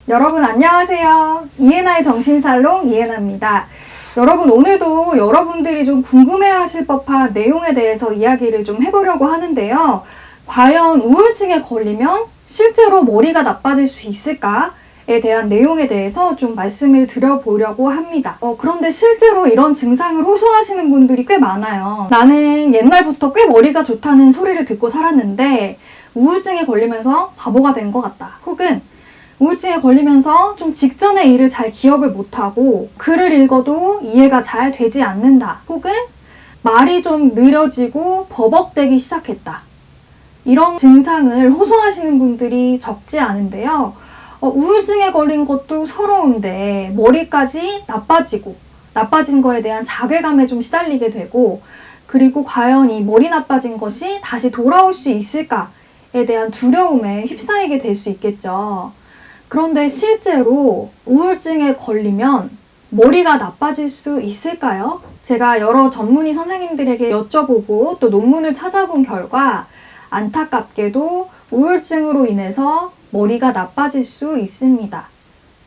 여러분 안녕하세요. 이해나의 정신살롱 이해나입니다. 여러분 오늘도 여러분들이 좀 궁금해하실 법한 내용에 대해서 이야기를 좀 해보려고 하는데요. 과연 우울증에 걸리면 실제로 머리가 나빠질 수 있을까에 대한 내용에 대해서 좀 말씀을 드려보려고 합니다. 그런데 실제로 이런 증상을 호소하시는 분들이 꽤 많아요. 나는 옛날부터 꽤 머리가 좋다는 소리를 듣고 살았는데 우울증에 걸리면서 바보가 된 것 같다. 혹은 우울증에 걸리면서 좀 직전의 일을 잘 기억을 못하고 글을 읽어도 이해가 잘 되지 않는다. 혹은 말이 좀 느려지고 버벅대기 시작했다. 이런 증상을 호소하시는 분들이 적지 않은데요. 우울증에 걸린 것도 서러운데 머리까지 나빠진 거에 대한 자괴감에 좀 시달리게 되고, 그리고 과연 이 머리 나빠진 것이 다시 돌아올 수 있을까에 대한 두려움에 휩싸이게 될 수 있겠죠. 그런데 실제로 우울증에 걸리면 머리가 나빠질 수 있을까요? 제가 여러 전문의 선생님들에게 여쭤보고 또 논문을 찾아본 결과 안타깝게도 우울증으로 인해서 머리가 나빠질 수 있습니다.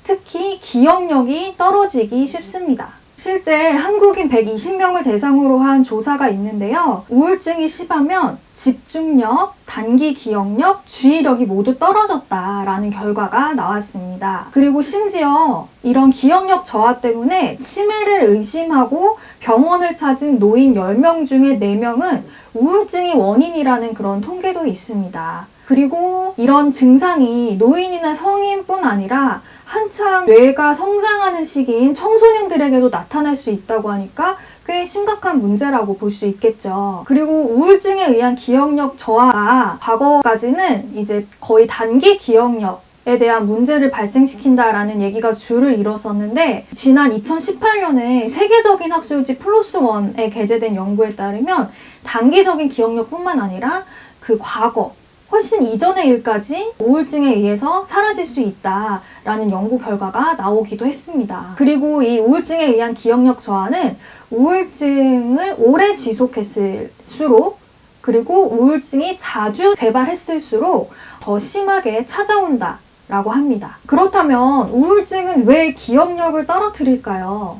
특히 기억력이 떨어지기 쉽습니다. 실제 한국인 120명을 대상으로 한 조사가 있는데요. 우울증이 심하면 집중력, 단기 기억력, 주의력이 모두 떨어졌다라는 결과가 나왔습니다. 그리고 심지어 이런 기억력 저하 때문에 치매를 의심하고 병원을 찾은 노인 10명 중에 4명은 우울증이 원인이라는 그런 통계도 있습니다. 그리고 이런 증상이 노인이나 성인뿐 아니라 한창 뇌가 성장하는 시기인 청소년들에게도 나타날 수 있다고 하니까 꽤 심각한 문제라고 볼 수 있겠죠. 그리고 우울증에 의한 기억력 저하가 과거까지는 이제 거의 단기 기억력에 대한 문제를 발생시킨다라는 얘기가 줄을 이뤘었는데, 지난 2018년에 세계적인 학술지 플로스1에 게재된 연구에 따르면 단기적인 기억력뿐만 아니라 그 과거, 훨씬 이전의 일까지 우울증에 의해서 사라질 수 있다라는 연구 결과가 나오기도 했습니다. 그리고 이 우울증에 의한 기억력 저하는 우울증을 오래 지속했을수록, 그리고 우울증이 자주 재발했을수록 더 심하게 찾아온다라고 합니다. 그렇다면 우울증은 왜 기억력을 떨어뜨릴까요?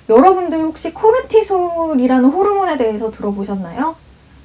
여러분들 혹시 코르티솔이라는 호르몬에 대해서 들어보셨나요?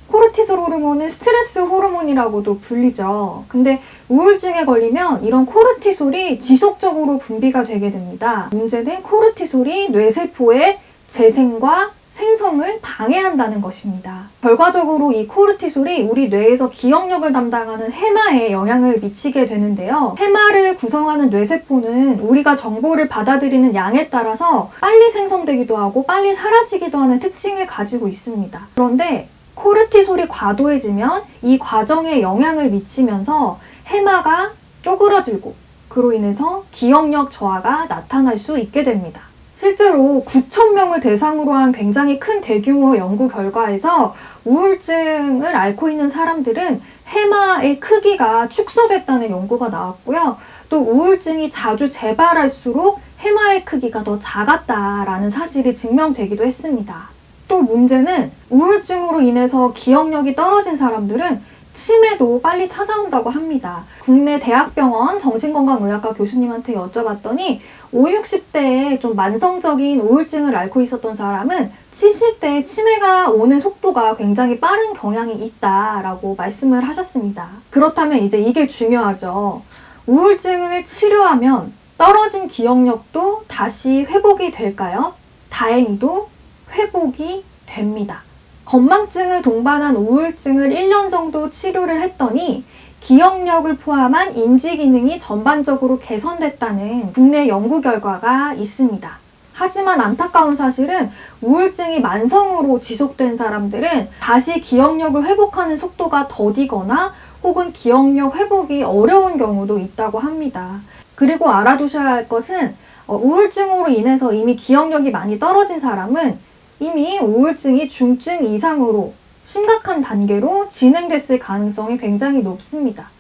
코르티솔 호르몬은 스트레스 호르몬이라고도 불리죠. 근데 우울증에 걸리면 이런 코르티솔이 지속적으로 분비가 되게 됩니다. 문제는 코르티솔이 뇌세포의 재생과 생성을 방해한다는 것입니다. 결과적으로 이 코르티솔이 우리 뇌에서 기억력을 담당하는 해마에 영향을 미치게 되는데요. 해마를 구성하는 뇌세포는 우리가 정보를 받아들이는 양에 따라서 빨리 생성되기도 하고 빨리 사라지기도 하는 특징을 가지고 있습니다. 그런데 코르티솔이 과도해지면 이 과정에 영향을 미치면서 해마가 쪼그라들고, 그로 인해서 기억력 저하가 나타날 수 있게 됩니다. 실제로 9,000명을 대상으로 한 굉장히 큰 대규모 연구 결과에서 우울증을 앓고 있는 사람들은 해마의 크기가 축소됐다는 연구가 나왔고요. 또 우울증이 자주 재발할수록 해마의 크기가 더 작았다라는 사실이 증명되기도 했습니다. 또 문제는 우울증으로 인해서 기억력이 떨어진 사람들은 치매도 빨리 찾아온다고 합니다. 국내 대학병원 정신건강의학과 교수님한테 여쭤봤더니 50, 60대에 좀 만성적인 우울증을 앓고 있었던 사람은 70대에 치매가 오는 속도가 굉장히 빠른 경향이 있다라고 말씀을 하셨습니다. 그렇다면 이제 이게 중요하죠. 우울증을 치료하면 떨어진 기억력도 다시 회복이 될까요? 다행히도 회복이 됩니다. 건망증을 동반한 우울증을 1년 정도 치료를 했더니 기억력을 포함한 인지 기능이 전반적으로 개선됐다는 국내 연구 결과가 있습니다. 하지만 안타까운 사실은 우울증이 만성으로 지속된 사람들은 다시 기억력을 회복하는 속도가 더디거나 혹은 기억력 회복이 어려운 경우도 있다고 합니다. 그리고 알아두셔야 할 것은 우울증으로 인해서 이미 기억력이 많이 떨어진 사람은 이미 우울증이 중증 이상으로 심각한 단계로 진행됐을 가능성이 굉장히 높습니다.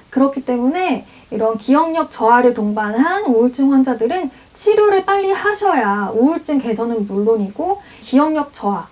그렇기 때문에 이런 기억력 저하를 동반한 우울증 환자들은 치료를 빨리 하셔야 우울증 개선은 물론이고 기억력 저하,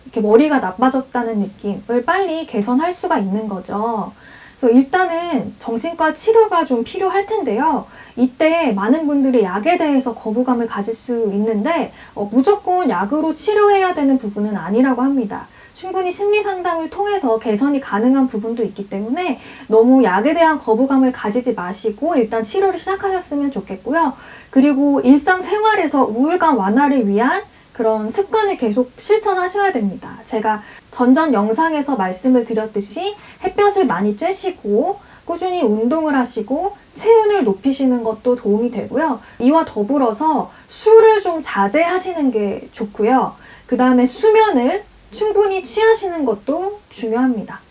이렇게 머리가 나빠졌다는 느낌을 빨리 개선할 수가 있는 거죠. 그래서 일단은 정신과 치료가 좀 필요할 텐데요. 이때 많은 분들이 약에 대해서 거부감을 가질 수 있는데 무조건 약으로 치료해야 되는 부분은 아니라고 합니다. 충분히 심리 상담을 통해서 개선이 가능한 부분도 있기 때문에 너무 약에 대한 거부감을 가지지 마시고 일단 치료를 시작하셨으면 좋겠고요. 그리고 일상생활에서 우울감 완화를 위한 그런 습관을 계속 실천하셔야 됩니다. 제가 전전 영상에서 말씀을 드렸듯이 햇볕을 많이 쬐시고 꾸준히 운동을 하시고 체온을 높이시는 것도 도움이 되고요. 이와 더불어서 술을 좀 자제하시는 게 좋고요. 그 다음에 수면을 충분히 취하시는 것도 중요합니다.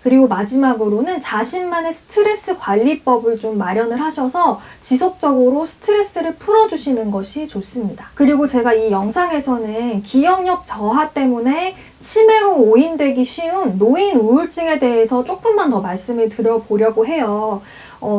그리고 마지막으로는 자신만의 스트레스 관리법을 좀 마련을 하셔서 지속적으로 스트레스를 풀어주시는 것이 좋습니다. 그리고 제가 이 영상에서는 기억력 저하 때문에 치매로 오인되기 쉬운 노인 우울증에 대해서 조금만 더 말씀을 드려보려고 해요.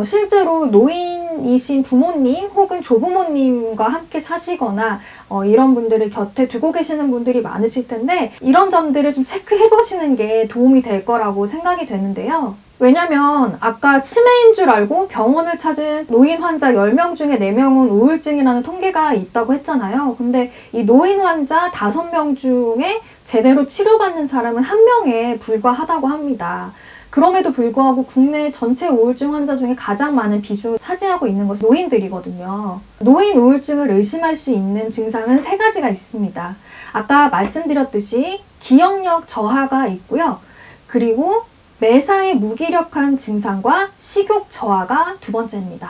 실제로 노인이신 부모님 혹은 조부모님과 함께 사시거나 이런 분들을 곁에 두고 계시는 분들이 많으실 텐데 이런 점들을 좀 체크해 보시는 게 도움이 될 거라고 생각이 되는데요. 왜냐면 아까 치매인 줄 알고 병원을 찾은 노인 환자 10명 중에 4명은 우울증이라는 통계가 있다고 했잖아요. 근데 이 노인 환자 5명 중에 제대로 치료받는 사람은 1명에 불과하다고 합니다. 그럼에도 불구하고 국내 전체 우울증 환자 중에 가장 많은 비중을 차지하고 있는 것이 노인들이거든요. 노인 우울증을 의심할 수 있는 증상은 3가지가 있습니다. 아까 말씀드렸듯이 기억력 저하가 있고요. 그리고 매사에 무기력한 증상과 식욕 저하가 2번째입니다.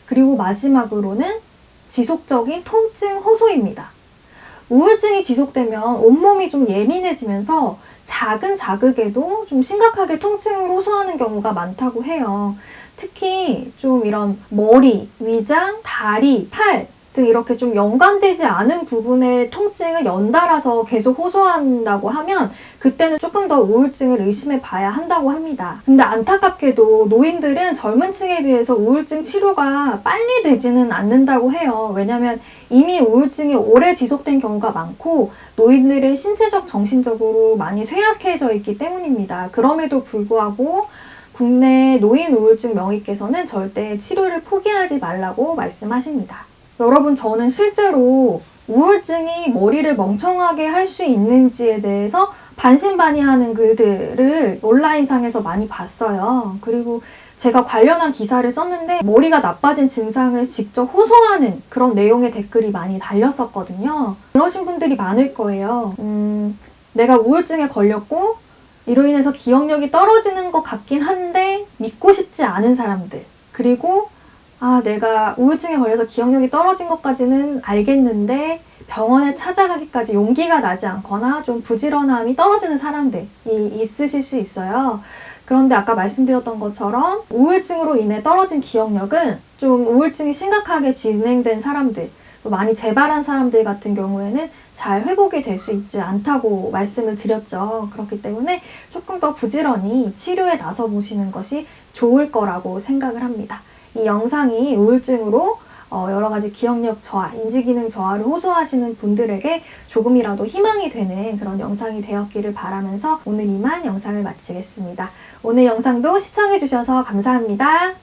그리고 마지막으로는 지속적인 통증 호소입니다. 우울증이 지속되면 온몸이 좀 예민해지면서 작은 자극에도 좀 심각하게 통증을 호소하는 경우가 많다고 해요. 특히 좀 이런 머리, 위장, 다리, 팔 등 이렇게 좀 연관되지 않은 부분의 통증을 연달아서 계속 호소한다고 하면 그때는 조금 더 우울증을 의심해 봐야 한다고 합니다. 근데 안타깝게도 노인들은 젊은 층에 비해서 우울증 치료가 빨리 되지는 않는다고 해요. 왜냐하면 이미 우울증이 오래 지속된 경우가 많고 노인들은 신체적, 정신적으로 많이 쇠약해져 있기 때문입니다. 그럼에도 불구하고 국내 노인 우울증 명의께서는 절대 치료를 포기하지 말라고 말씀하십니다. 여러분, 저는 실제로 우울증이 머리를 멍청하게 할 수 있는지에 대해서 반신반의하는 글들을 온라인상에서 많이 봤어요. 그리고 제가 관련한 기사를 썼는데 머리가 나빠진 증상을 직접 호소하는 그런 내용의 댓글이 많이 달렸었거든요. 그러신 분들이 많을 거예요. 내가 우울증에 걸렸고 이로 인해서 기억력이 떨어지는 것 같긴 한데 믿고 싶지 않은 사람들, 그리고 내가 우울증에 걸려서 기억력이 떨어진 것까지는 알겠는데 병원에 찾아가기까지 용기가 나지 않거나 좀 부지런함이 떨어지는 사람들이 있으실 수 있어요. 그런데 아까 말씀드렸던 것처럼 우울증으로 인해 떨어진 기억력은 좀 우울증이 심각하게 진행된 사람들, 많이 재발한 사람들 같은 경우에는 잘 회복이 될 수 있지 않다고 말씀을 드렸죠. 그렇기 때문에 조금 더 부지런히 치료에 나서 보시는 것이 좋을 거라고 생각을 합니다. 이 영상이 우울증으로 여러 가지 기억력 저하, 인지기능 저하를 호소하시는 분들에게 조금이라도 희망이 되는 그런 영상이 되었기를 바라면서 오늘 이만 영상을 마치겠습니다. 오늘 영상도 시청해주셔서 감사합니다.